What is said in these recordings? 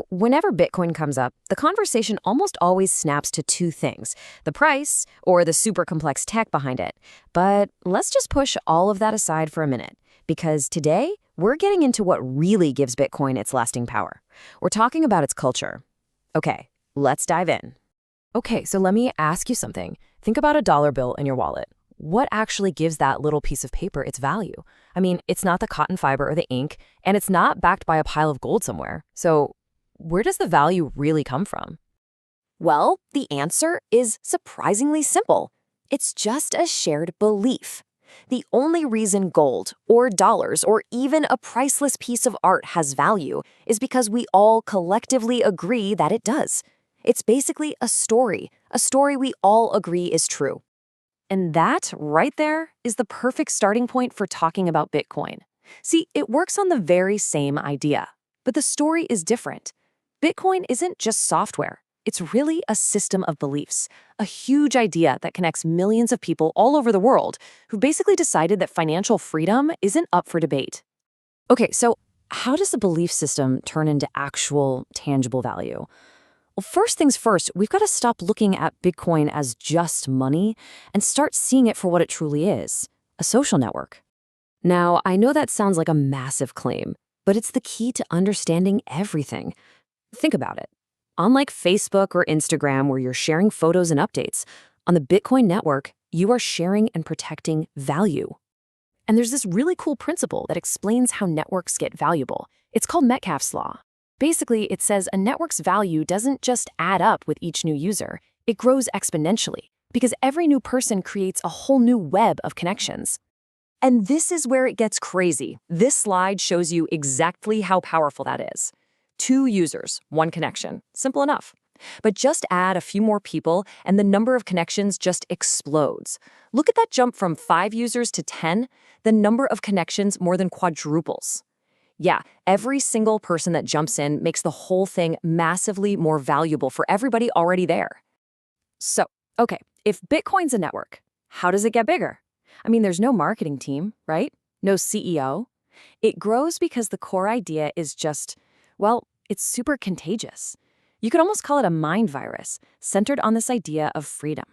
Whenever Bitcoin comes up, the conversation almost always snaps to two things: the price or the super complex tech behind it. But let's just push all of that aside for a minute, because today we're getting into what really gives Bitcoin its lasting power. We're talking about its culture. Okay, let's dive in. Okay, so let me ask you something. Think about a dollar bill in your wallet. What actually gives that little piece of paper its value? I mean, it's not the cotton fiber or the ink, and it's not backed by a pile of gold somewhere. So where does the value really come from? Well, the answer is surprisingly simple. It's just a shared belief. The only reason gold, or dollars, or even a priceless piece of art has value is because we all collectively agree that it does. It's basically a story we all agree is true. And that, right there, is the perfect starting point for talking about Bitcoin. See, it works on the very same idea, but the story is different. Bitcoin isn't just software. It's really a system of beliefs, a huge idea that connects millions of people all over the world who basically decided that financial freedom isn't up for debate. Okay, so how does the belief system turn into actual, tangible value? Well, first things first, we've got to stop looking at Bitcoin as just money and start seeing it for what it truly is: a social network. Now, I know that sounds like a massive claim, but it's the key to understanding everything. Think about it. Unlike Facebook or Instagram, where you're sharing photos and updates, on the Bitcoin network, you are sharing and protecting value. And there's this really cool principle that explains how networks get valuable. It's called Metcalfe's law. Basically, it says a network's value doesn't just add up with each new user, it grows exponentially, because every new person creates a whole new web of connections. And this is where it gets crazy. This slide shows you exactly how powerful that is. 2 users, 1 connection. Simple enough. But just add a few more people and the number of connections just explodes. Look at that jump from 5 users to 10. The number of connections more than quadruples. Yeah, every single person that jumps in makes the whole thing massively more valuable for everybody already there. So, okay, if Bitcoin's a network, how does it get bigger? I mean, there's no marketing team, right? No CEO. It grows because the core idea is just, well, it's super contagious. You could almost call it a mind virus, centered on this idea of freedom.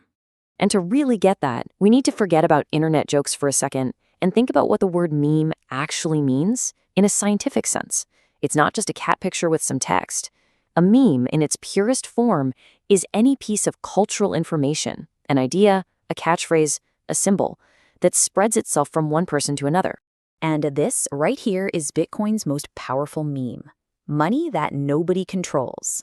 And to really get that, we need to forget about internet jokes for a second and think about what the word meme actually means in a scientific sense. It's not just a cat picture with some text. A meme, in its purest form, is any piece of cultural information, an idea, a catchphrase, a symbol, that spreads itself from one person to another. And this right here is Bitcoin's most powerful meme: money that nobody controls.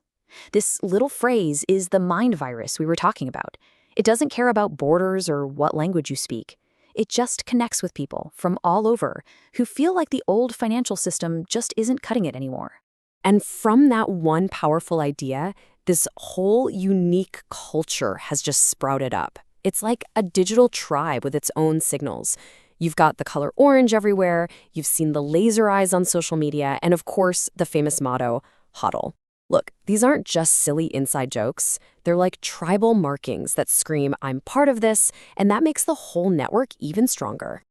This little phrase is the mind virus we were talking about. It doesn't care about borders or what language you speak. It just connects with people from all over who feel like the old financial system just isn't cutting it anymore. And from that one powerful idea, this whole unique culture has just sprouted up. It's like a digital tribe with its own signals. You've got the color orange everywhere, you've seen the laser eyes on social media, and of course, the famous motto, HODL. Look, these aren't just silly inside jokes. They're like tribal markings that scream, "I'm part of this," and that makes the whole network even stronger.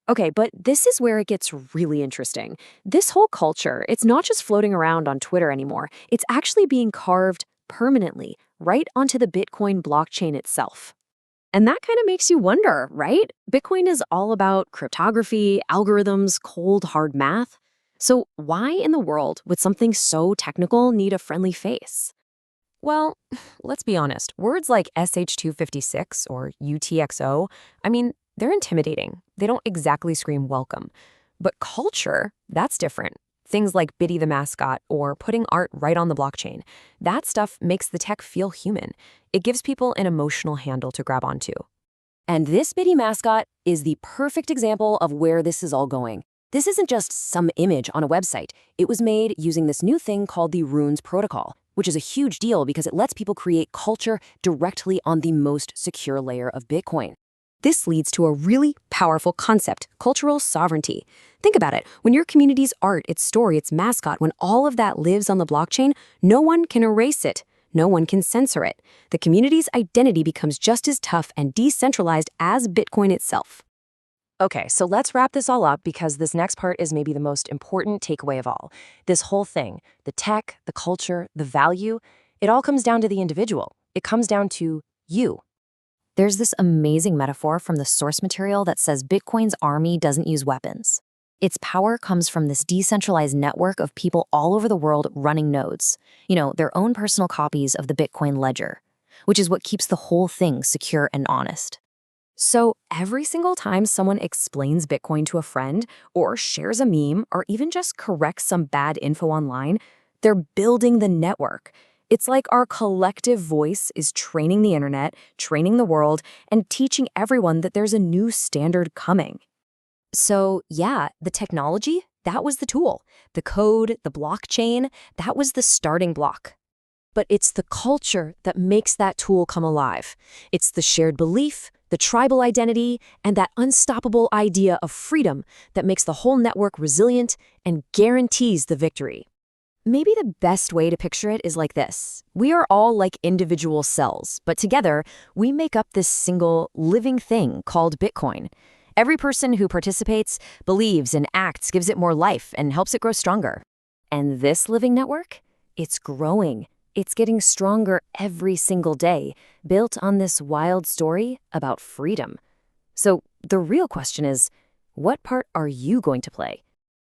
Okay, but this is where it gets really interesting. This whole culture, it's not just floating around on Twitter anymore. It's actually being carved permanently right onto the Bitcoin blockchain itself. And that kind of makes you wonder, right? Bitcoin is all about cryptography, algorithms, cold, hard math. So why in the world would something so technical need a friendly face? Well, let's be honest. Words like SH256 or UTXO, I mean, they're intimidating. They don't exactly scream welcome. But culture, that's different. Things like Biddy the Mascot or putting art right on the blockchain. That stuff makes the tech feel human. It gives people an emotional handle to grab onto. And this Biddy Mascot is the perfect example of where this is all going. This isn't just some image on a website. It was made using this new thing called the Runes protocol, which is a huge deal because it lets people create culture directly on the most secure layer of Bitcoin. This leads to a really powerful concept: cultural sovereignty. Think about it. When your community's art, its story, its mascot, when all of that lives on the blockchain, no one can erase it. No one can censor it. The community's identity becomes just as tough and decentralized as Bitcoin itself. Okay, so let's wrap this all up because this next part is maybe the most important takeaway of all. This whole thing, the tech, the culture, the value, it all comes down to the individual. It comes down to you. There's this amazing metaphor from the source material that says Bitcoin's army doesn't use weapons. Its power comes from this decentralized network of people all over the world running nodes, their own personal copies of the Bitcoin ledger, which is what keeps the whole thing secure and honest. So every single time someone explains Bitcoin to a friend, or shares a meme, or even just corrects some bad info online, they're building the network. It's like our collective voice is training the internet, training the world, and teaching everyone that there's a new standard coming. So, yeah, the technology, that was the tool. The code, the blockchain, that was the starting block. But it's the culture that makes that tool come alive. It's the shared belief, the tribal identity, and that unstoppable idea of freedom that makes the whole network resilient and guarantees the victory. Maybe the best way to picture it is like this. We are all like individual cells, but together we make up this single living thing called Bitcoin. Every person who participates, believes, and acts gives it more life and helps it grow stronger. And this living network? It's growing. It's getting stronger every single day, built on this wild story about freedom. So the real question is, what part are you going to play?